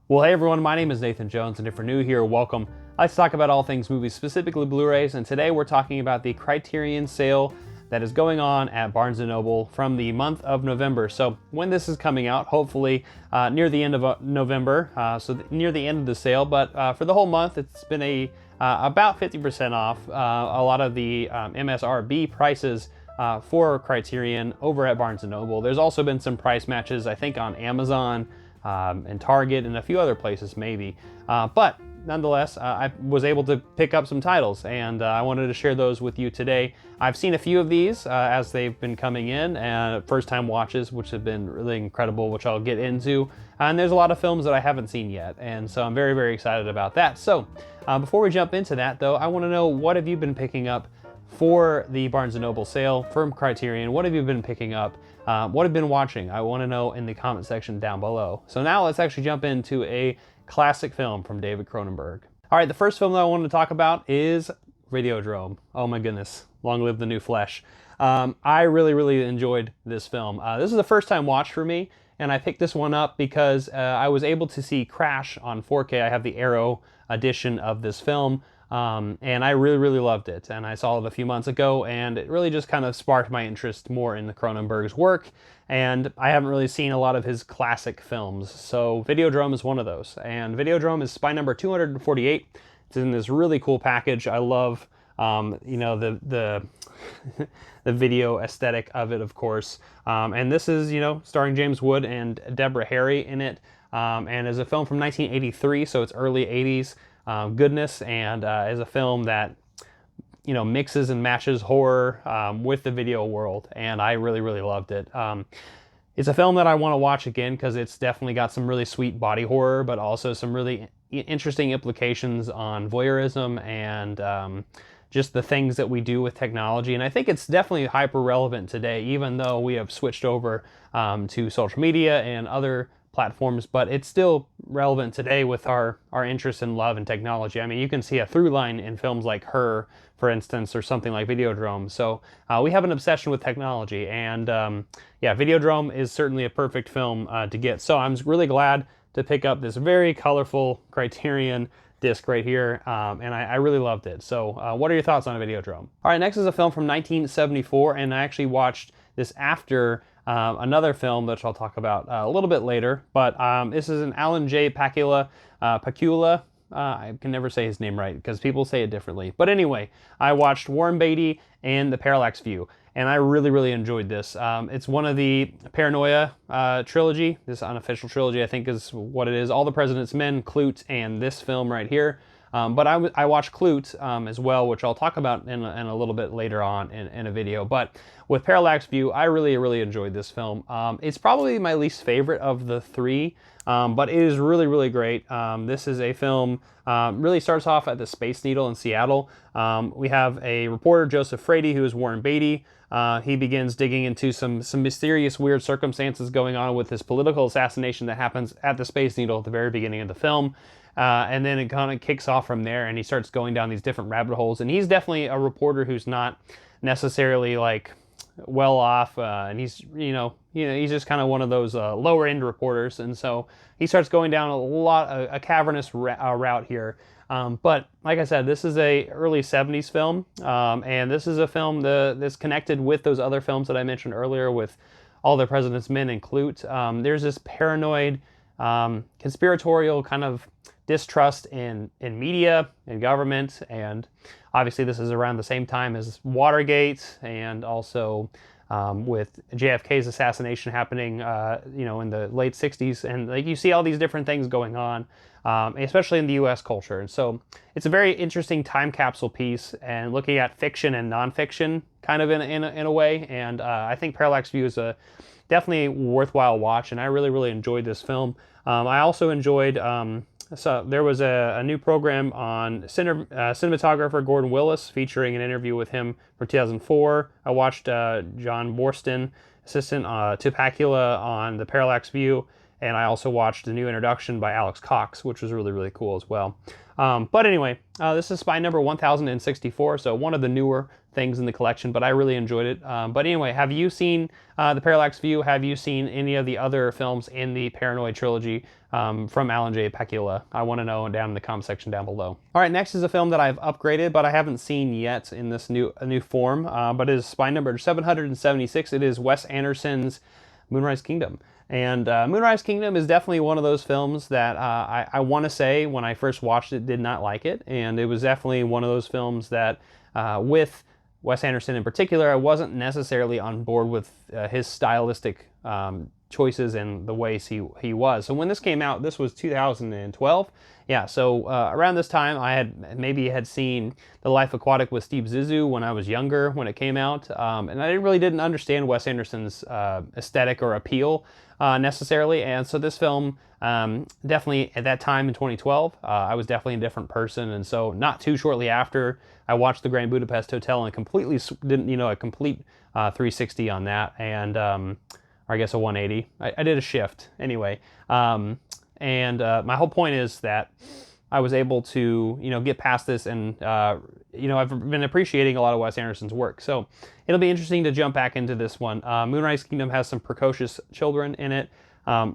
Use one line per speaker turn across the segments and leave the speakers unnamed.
Well, hey everyone, my name is Nathan Jones, and if you're new here, welcome. I like to talk about all things movies, specifically Blu-rays, and today we're talking about the Criterion sale that is going on at Barnes Noble from the month of November. So when this is coming out, hopefully near the end of November, near the end of the sale, but for the whole month, it's been about 50% off. A lot of the MSRP prices for Criterion over at Barnes Noble. There's also been some price matches, I think, on Amazon, and Target and a few other places maybe. But nonetheless, I was able to pick up some titles, and I wanted to share those with you today. I've seen a few of these as they've been coming in, and first-time watches, which have been really incredible, which I'll get into. And there's a lot of films that I haven't seen yet, and so I'm very, very excited about that. So before we jump into that, though, I want to know, what have you been picking up for the Barnes & Noble sale from Criterion? What have you been picking up? What have you been watching? I want to know in the comment section down below. So now let's actually jump into a classic film from David Cronenberg. All right, the first film that I wanted to talk about is Videodrome. Oh my goodness, long live the new flesh. I really, really enjoyed this film. This is a first time watch for me, and I picked this one up because I was able to see Crash on 4K. I have the Arrow edition of this film. And I really, really loved it. And I saw it a few months ago, and it really just kind of sparked my interest more in the Cronenberg's work. And I haven't really seen a lot of his classic films, so Videodrome is one of those. And Videodrome is spy number 248. It's in this really cool package. I love, you know, the video aesthetic of it, of course. And this is, you know, starring James Wood and Deborah Harry in it. And is a film from 1983, so it's early 80s. Goodness, and is a film that, you know, mixes and matches horror with the video world, and I really, really loved it. It's a film that I want to watch again because it's definitely got some really sweet body horror, but also some really interesting implications on voyeurism and just the things that we do with technology. And I think it's definitely hyper relevant today, even though we have switched over to social media and other platforms, but it's still relevant today with our interest in love and technology. I mean, you can see a through line in films like Her, for instance, or something like Videodrome. So we have an obsession with technology, and yeah, Videodrome is certainly a perfect film to get. So I'm really glad to pick up this very colorful Criterion disc right here, and I really loved it. So what are your thoughts on Videodrome? All right, next is a film from 1974, and I actually watched this after another film that I'll talk about a little bit later, but this is an Alan J. Pakula. I can never say his name right because people say it differently. But anyway, I watched Warren Beatty and The Parallax View, and I really, really enjoyed this. It's one of the Paranoia trilogy. This unofficial trilogy, I think, is what it is. All the President's Men, Clute, and this film right here. But I watched Clute as well, which I'll talk about in a little bit later on in a video. But with Parallax View, I really, really enjoyed this film. It's probably my least favorite of the three, but it is really, really great. This is a film, really starts off at the Space Needle in Seattle. We have a reporter, Joseph Frady, who is Warren Beatty. He begins digging into some mysterious, weird circumstances going on with this political assassination that happens at the Space Needle at the very beginning of the film. And then it kind of kicks off from there, and he starts going down these different rabbit holes. And he's definitely a reporter who's not necessarily like well off, and he's he's just kind of one of those lower end reporters. And so he starts going down a cavernous route here. But like I said, this is a early 70s film, and this is a film that's connected with those other films that I mentioned earlier, with All the President's Men and Clute. There's this paranoid, conspiratorial kind of distrust in media and government, and obviously this is around the same time as Watergate, and also with JFK's assassination happening, in the late 60s, and like you see all these different things going on, especially in the U.S. culture. And so it's a very interesting time capsule piece, and looking at fiction and nonfiction kind of in a way. And I think Parallax View is a definitely worthwhile watch, and I really, really enjoyed this film. I also enjoyed. So there was a new program on cinematographer Gordon Willis, featuring an interview with him for 2004. I watched John Borston, assistant to Pakula, on The Parallax View, and I also watched the new introduction by Alex Cox, which was really, really cool as well. But anyway, this is spy number 1064, so one of the newer things in the collection, but I really enjoyed it. But anyway, have you seen The Parallax View? Have you seen any of the other films in the Paranoid trilogy? from Alan J. Pakula? I want to know down in the comment section down below. All right, next is a film that I've upgraded, but I haven't seen yet in this new form, but it is by number 776. It is Wes Anderson's Moonrise Kingdom. And Moonrise Kingdom is definitely one of those films that I want to say when I first watched it did not like it, and it was definitely one of those films that with Wes Anderson in particular, I wasn't necessarily on board with his stylistic choices and the ways he was. So when this came out, this was 2012. Yeah, so around this time, I had seen The Life Aquatic with Steve Zissou when I was younger, when it came out, and I really didn't understand Wes Anderson's aesthetic or appeal necessarily. And so this film, definitely at that time in 2012, I was definitely a different person. And so not too shortly after, I watched The Grand Budapest Hotel and completely didn't, a complete 360 on that, and or I guess a 180. I did a shift anyway. My whole point is that I was able to, get past this, and I've been appreciating a lot of Wes Anderson's work. So it'll be interesting to jump back into this one. Moonrise Kingdom has some precocious children in it.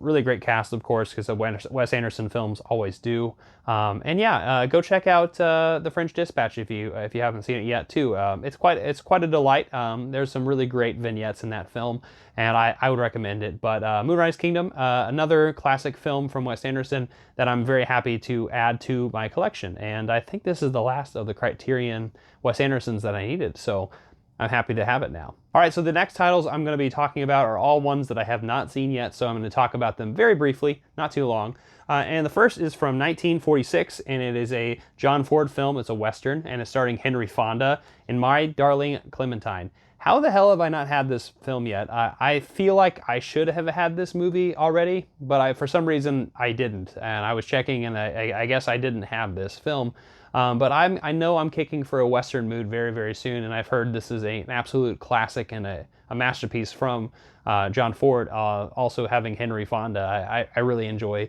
Really great cast, of course, because Wes Anderson films always do. Go check out The French Dispatch if you haven't seen it yet too. It's quite a delight. There's some really great vignettes in that film, and I would recommend it. But Moonrise Kingdom, another classic film from Wes Anderson that I'm very happy to add to my collection. And I think this is the last of the Criterion Wes Andersons that I needed. So I'm happy to have it now. All right, so the next titles I'm going to be talking about are all ones that I have not seen yet, so I'm going to talk about them very briefly, not too long. And the first is from 1946, and it is a John Ford film. It's a Western, and it's starring Henry Fonda in My Darling Clementine. How the hell have I not had this film yet? I feel like I should have had this movie already, but for some reason I didn't. And I was checking, and I guess I didn't have this film. But I know I'm kicking for a Western mood very, very soon, and I've heard this is an absolute classic and a masterpiece from John Ford, also having Henry Fonda. I really enjoy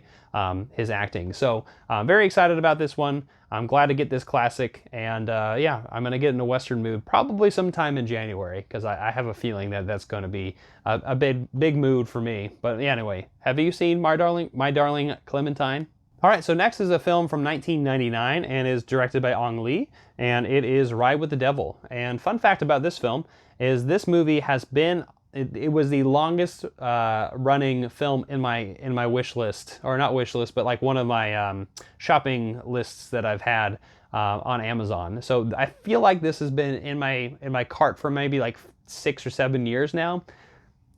his acting. So I'm very excited about this one. I'm glad to get this classic, and I'm going to get in a Western mood probably sometime in January, because I have a feeling that that's going to be a big mood for me. But anyway, have you seen My Darling Clementine? All right, so next is a film from 1999 and is directed by Ang Lee, and it is Ride with the Devil. And fun fact about this film is this movie has been, it was the longest running film in my wish list, or not wish list, but like one of my shopping lists that I've had on Amazon. So I feel like this has been in my cart for maybe like 6 or 7 years now,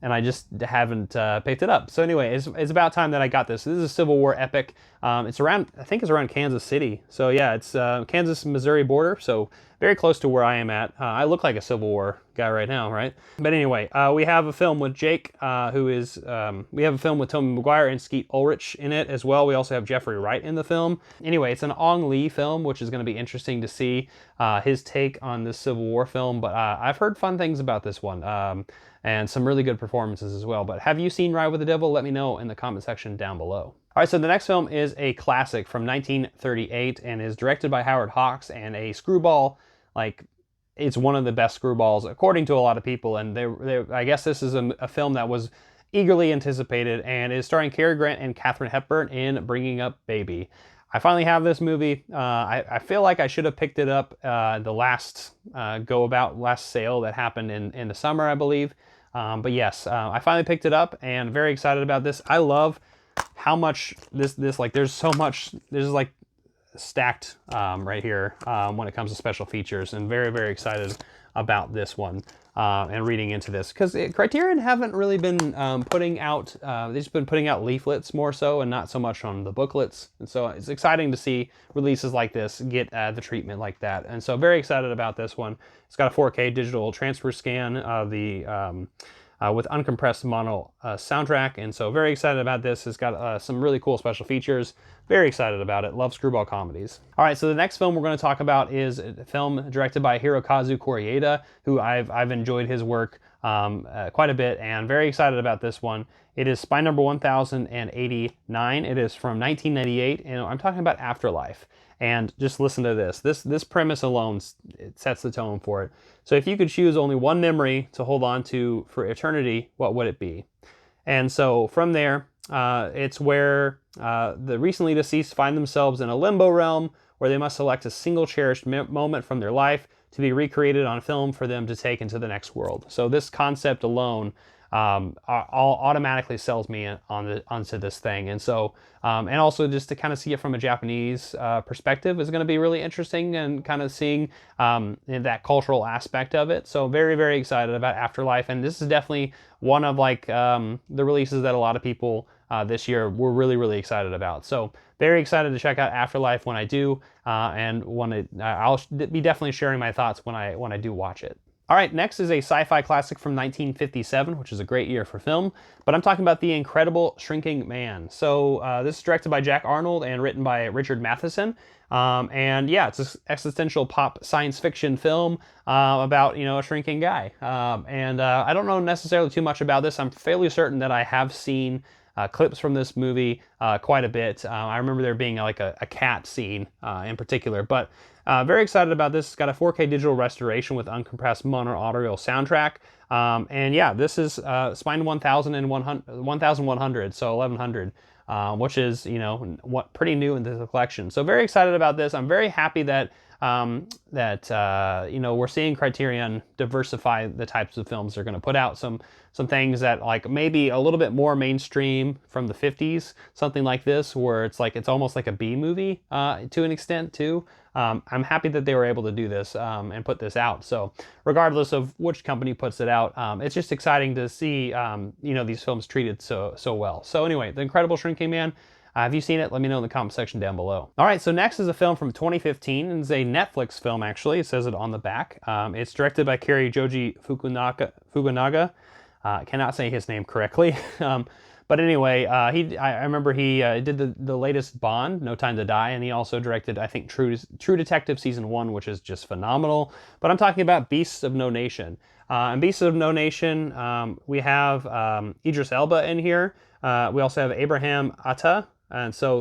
and I just haven't picked it up. So anyway, it's about time that I got this. This is a Civil War epic. It's around, I think it's around Kansas City. So yeah, it's Kansas-Missouri border, so very close to where I am at. I look like a Civil War guy right now, right? But anyway, we have a film with Jake, we have a film with Tobey Maguire and Skeet Ulrich in it as well. We also have Jeffrey Wright in the film. Anyway, it's an Ang Lee film, which is going to be interesting to see his take on this Civil War film. But I've heard fun things about this one. And some really good performances as well. But have you seen Ride with the Devil? Let me know in the comment section down below. All right, so the next film is a classic from 1938 and is directed by Howard Hawks, and a screwball, like, it's one of the best screwballs according to a lot of people. And I guess this is a film that was eagerly anticipated, and is starring Cary Grant and Katharine Hepburn in Bringing Up Baby. I finally have this movie. I feel like I should have picked it up the last last sale that happened in the summer, I believe. But yes, I finally picked it up and very excited about this. I love how much this like, there's so much, there's like stacked right here when it comes to special features, and very, very excited about this one and reading into this, because Criterion haven't really been putting out, they've just been putting out leaflets more so, and not so much on the booklets. And so it's exciting to see releases like this get the treatment like that. And so very excited about this one. It's got a 4K digital transfer scan of with uncompressed mono soundtrack, and so very excited about this. It's got some really cool special features. Very excited about it. Love screwball comedies. All right, so the next film we're going to talk about is a film directed by Hirokazu Koreeda, who I've enjoyed his work quite a bit, and very excited about this one. It is Spy Number 1089. It is from 1998, and I'm talking about Afterlife. And just listen to this. This premise alone, it sets the tone for it. So if you could choose only one memory to hold on to for eternity, what would it be? And so from there, it's where the recently deceased find themselves in a limbo realm where they must select a single cherished moment from their life to be recreated on film for them to take into the next world. So this concept alone automatically sells me onto this thing. And so, and also just to kind of see it from a Japanese perspective is going to be really interesting, and kind of seeing that cultural aspect of it. So very, very excited about Afterlife. And this is definitely one of like the releases that a lot of people this year were really, really excited about. So very excited to check out Afterlife when I do, and I'll be definitely sharing my thoughts when I do watch it. All right, next is a sci-fi classic from 1957, which is a great year for film, but I'm talking about The Incredible Shrinking Man. So this is directed by Jack Arnold and written by Richard Matheson. And yeah, it's an existential pop science fiction film about, a shrinking guy. I don't know necessarily too much about this. I'm fairly certain that I have seen clips from this movie quite a bit. I remember there being like a cat scene in particular, but very excited about this. It's got a 4K digital restoration with uncompressed mono audio soundtrack. And yeah, this is Spine 1100, so 1100, which is, pretty new in the collection. So very excited about this. I'm very happy that we're seeing Criterion diversify the types of films they're going to put out. Some things that like maybe a little bit more mainstream from the 50s, something like this, where it's almost like a B movie to an extent too. I'm happy that they were able to do this and put this out. So regardless of which company puts it out, it's just exciting to see these films treated so well. So anyway, The Incredible Shrinking Man. Have you seen it? Let me know in the comment section down below. All right, so next is a film from 2015. It's a Netflix film, actually. It says it on the back. It's directed by Cary Joji Fukunaga. I cannot say his name correctly. But anyway, I remember he did the latest Bond, No Time to Die, and he also directed, I think, True Detective Season 1, which is just phenomenal. But I'm talking about Beasts of No Nation. And Beasts of No Nation, we have Idris Elba in here. We also have Abraham Atta. And so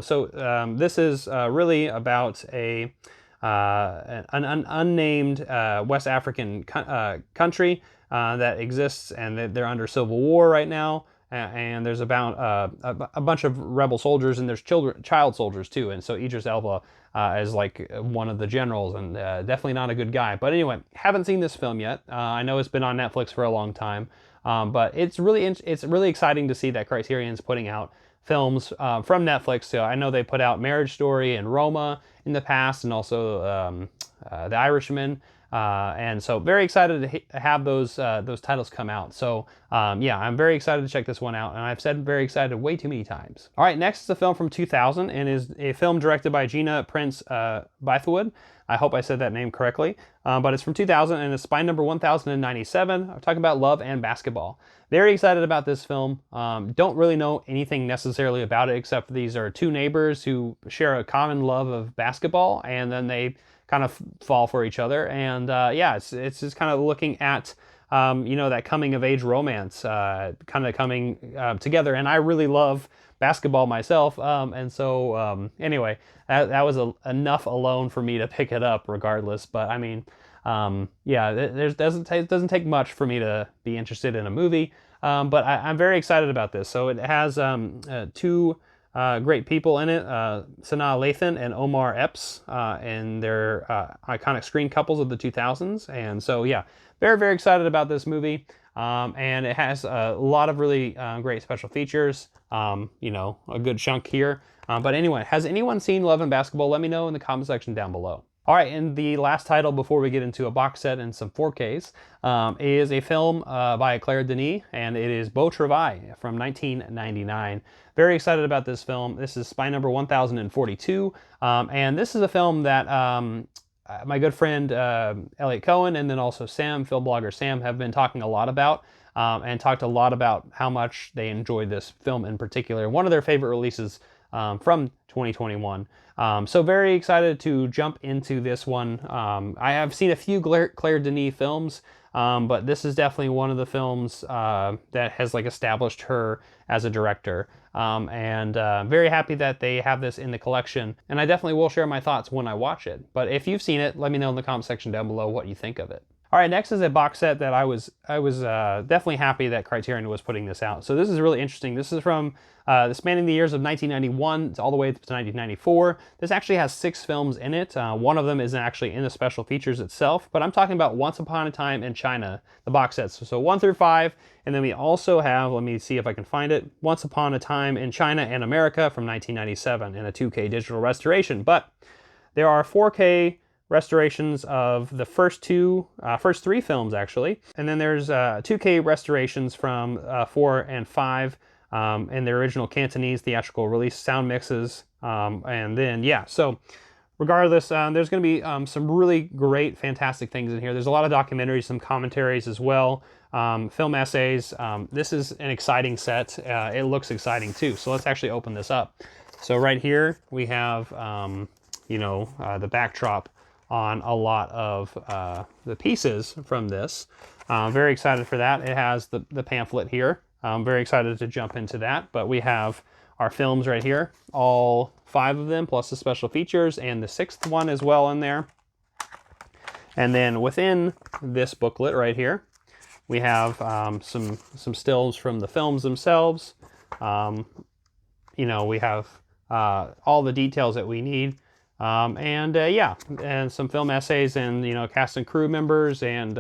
this is really about an unnamed West African country that exists, and they're under civil war right now. And there's about a bunch of rebel soldiers, and there's child soldiers too. And so Idris Elba is like one of the generals, and definitely not a good guy. But anyway, haven't seen this film yet. I know it's been on Netflix for a long time, but it's really exciting to see that Criterion's putting out films from Netflix. So I know they put out Marriage Story and Roma in the past, and also The Irishman. And so very excited to have those titles come out. So yeah, I'm very excited to check this one out, and I've said very excited way too many times. All right, next is a film from 2000, and is a film directed by Gina Prince Bythewood. I hope I said that name correctly, but it's from 2000, and it's Spine number 1097. I'm talking about Love and Basketball. Very excited about this film. Don't really know anything necessarily about it, except these are two neighbors who share a common love of basketball, and then they kind of fall for each other. And yeah, it's just kind of looking at that coming of age romance kind of coming together. And I really love basketball myself, and so anyway, that was enough alone for me to pick it up regardless. But I mean, yeah, it doesn't take much for me to be interested in a movie, but I'm very excited about this. So it has two great people in it, Sanaa Lathan and Omar Epps, and they're iconic screen couples of the 2000s. And so yeah, very, very excited about this movie. And it has a lot of really great special features, a good chunk here. But anyway, has anyone seen Love and Basketball? Let me know in the comment section down below. All right, and the last title before we get into a box set and some 4Ks is a film by Claire Denis, and it is Beau Travail from 1999. Very excited about this film. This is Spy number 1042, and this is a film that my good friend Elliot Cohen, and then also Sam, film blogger Sam, have been talking a lot about, and talked a lot about how much they enjoyed this film in particular. One of their favorite releases from 2021. So very excited to jump into this one. I have seen a few Claire Denis films, but this is definitely one of the films that has like established her as a director. And very happy that they have this in the collection, and I definitely will share my thoughts when I watch it. But if you've seen it, let me know in the comment section down below what you think of it. All right, next is a box set that I was definitely happy that Criterion was putting this out. So this is really interesting. This is from spanning the years of 1991 all the way to 1994. This actually has 6 films in it. One of them is actually in the special features itself, but I'm talking about Once Upon a Time in China, the box sets. So 1 through 5, and then we also have, let me see if I can find it, Once Upon a Time in China and America from 1997 in a 2K digital restoration. But there are 4K restorations of the first 3 films actually, and then there's 2K restorations from 4 and 5 in the original Cantonese theatrical release sound mixes, and then yeah. So regardless, there's going to be some really great, fantastic things in here. There's a lot of documentaries, some commentaries as well, film essays. This is an exciting set. It looks exciting too. So let's actually open this up. So right here we have the backdrop on a lot of the pieces from this. Very excited for that. It has the pamphlet here. I'm very excited to jump into that, but we have our films right here, all 5 of them, plus the special features, and the 6th one as well in there. And then within this booklet right here, we have some stills from the films themselves. We have all the details that we need. And some film essays and, cast and crew members, and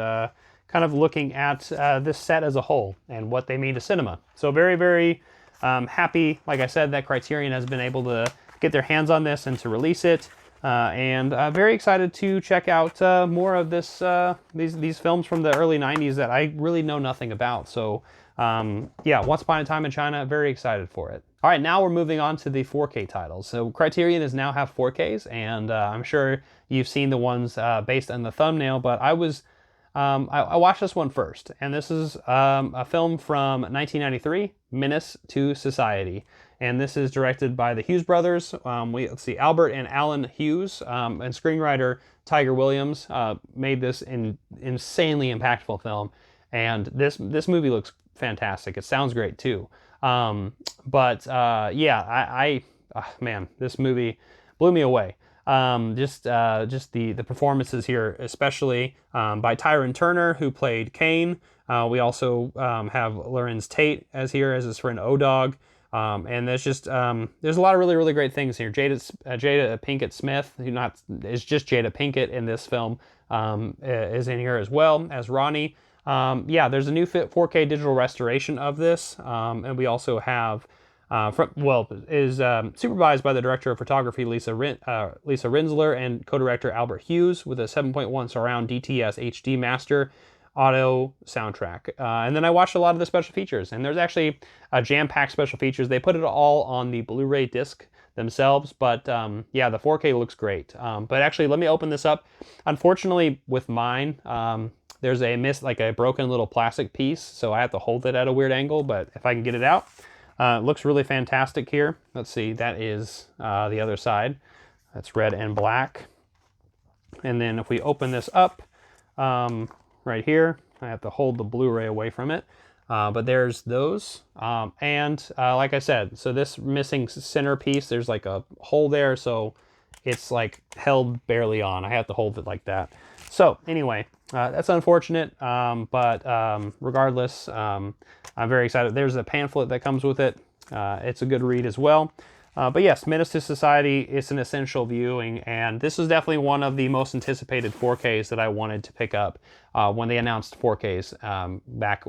kind of looking at this set as a whole and what they mean to cinema. So very, very happy, like I said, that Criterion has been able to get their hands on this and to release it. And very excited to check out more of these films from the early 90s that I really know nothing about. So Once Upon a Time in China, very excited for it. All right, now we're moving on to the 4K titles. So Criterion is now have 4Ks, and I'm sure you've seen the ones based on the thumbnail, but I watched this one first, and this is a film from 1993, Menace to Society. And this is directed by the Hughes brothers. Let's see, Albert and Alan Hughes, and screenwriter Tiger Williams made this insanely impactful film. And this movie looks fantastic. It sounds great too. Man, this movie blew me away. Just the performances here, especially by Tyrone Turner, who played Kane. We also have Lorenz Tate as his friend O-Dog. And there's just there's a lot of really, really great things here. Jada Pinkett Smith, who is just Jada Pinkett in this film, is in here as well as Ronnie. There's a new 4K digital restoration of this, and we also have supervised by the director of photography Lisa Rinsler and co-director Albert Hughes, with a 7.1 surround DTS HD master auto soundtrack. And then I watched a lot of the special features, and there's actually a jam-packed special features. They put it all on the Blu-ray disc themselves, but the 4K looks great. But actually, let me open this up. Unfortunately, with mine, there's a broken little plastic piece, so I have to hold it at a weird angle, but if I can get it out, it looks really fantastic here. Let's see, that is the other side. That's red and black. And then if we open this up, right here, I have to hold the Blu-ray away from it. But there's those. Like I said, so this missing center piece, there's like a hole there, so it's like held barely on. I have to hold it like that. So anyway, that's unfortunate, but regardless, I'm very excited. There's a pamphlet that comes with it. It's a good read as well. But yes, Menace to Society is an essential viewing, and this is definitely one of the most anticipated 4Ks that I wanted to pick up when they announced 4Ks back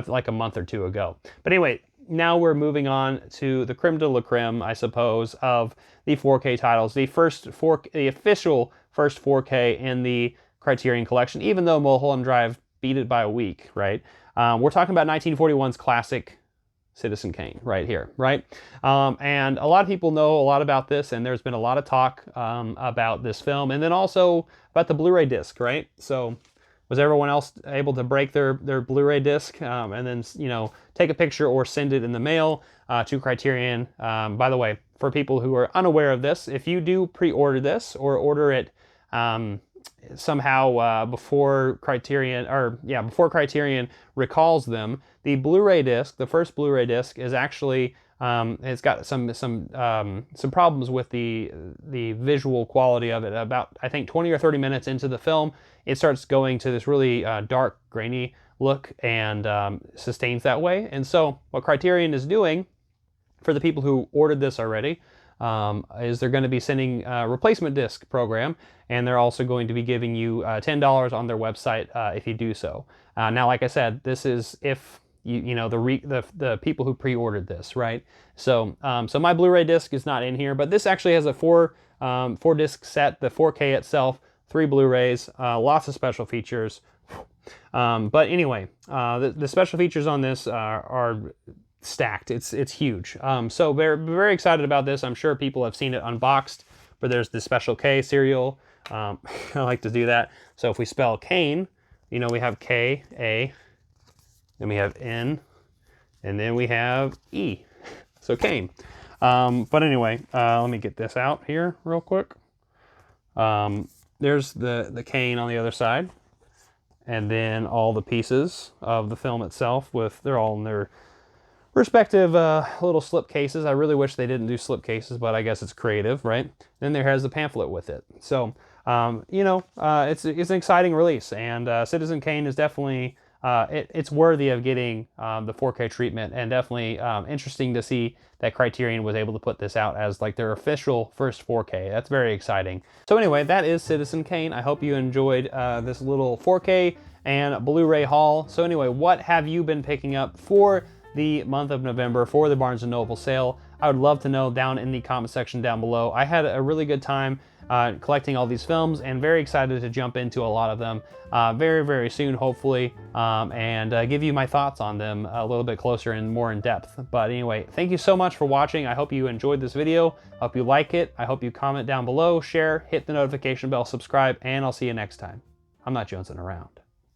like a month or two ago. But anyway, now we're moving on to the creme de la creme, I suppose, of the 4K titles. The official first 4K in the Criterion Collection, even though Mulholland Drive beat it by a week, right? We're talking about 1941's classic Citizen Kane right here, right? And a lot of people know a lot about this, and there's been a lot of talk about this film, and then also about the Blu-ray disc, right? So was everyone else able to break their Blu-ray disc and then, take a picture or send it in the mail to Criterion? By the way, for people who are unaware of this, if you do pre-order this or order it somehow before Criterion recalls them, the Blu-ray disc, the first Blu-ray disc, is actually It's got some problems with the visual quality of it. About, I think, 20 or 30 minutes into the film, it starts going to this really dark, grainy look, and sustains that way. And so what Criterion is doing for the people who ordered this already is they're going to be sending a replacement disc program, and they're also going to be giving you $10 on their website if you do so. Now, like I said, this is if you know the people who pre-ordered this, right? So so my Blu-ray disc is not in here, but this actually has a four disc set, the 4K itself, 3 Blu-rays, lots of special features. But anyway, the special features on this are stacked. It's huge. So very excited about this. I'm sure people have seen it unboxed, but there's the special K serial. I like to do that. So if we spell Kane, you know, we have K, A, then we have N, and then we have E. So Kane. But anyway, let me get this out here real quick. There's the Kane on the other side, and then all the pieces of the film itself they're all in their respective little slip cases. I really wish they didn't do slip cases, but I guess it's creative, right? Then there has the pamphlet with it. So, you know, it's an exciting release, and Citizen Kane is definitely, it's worthy of getting the 4K treatment, and definitely interesting to see that Criterion was able to put this out as like their official first 4K. That's very exciting. So anyway, that is Citizen Kane. I hope you enjoyed this little 4K and Blu-ray haul. So anyway, what have you been picking up for the month of November for the Barnes Noble sale? I would love to know down in the comment section down below. I had a really good time collecting all these films, and very excited to jump into a lot of them very soon, hopefully, and give you my thoughts on them a little bit closer and more in depth. But anyway, thank you so much for watching. I hope you enjoyed this video. I hope you like it. I hope you comment down below, share, hit the notification bell, subscribe, and I'll see you next time. I'm not jonesing around.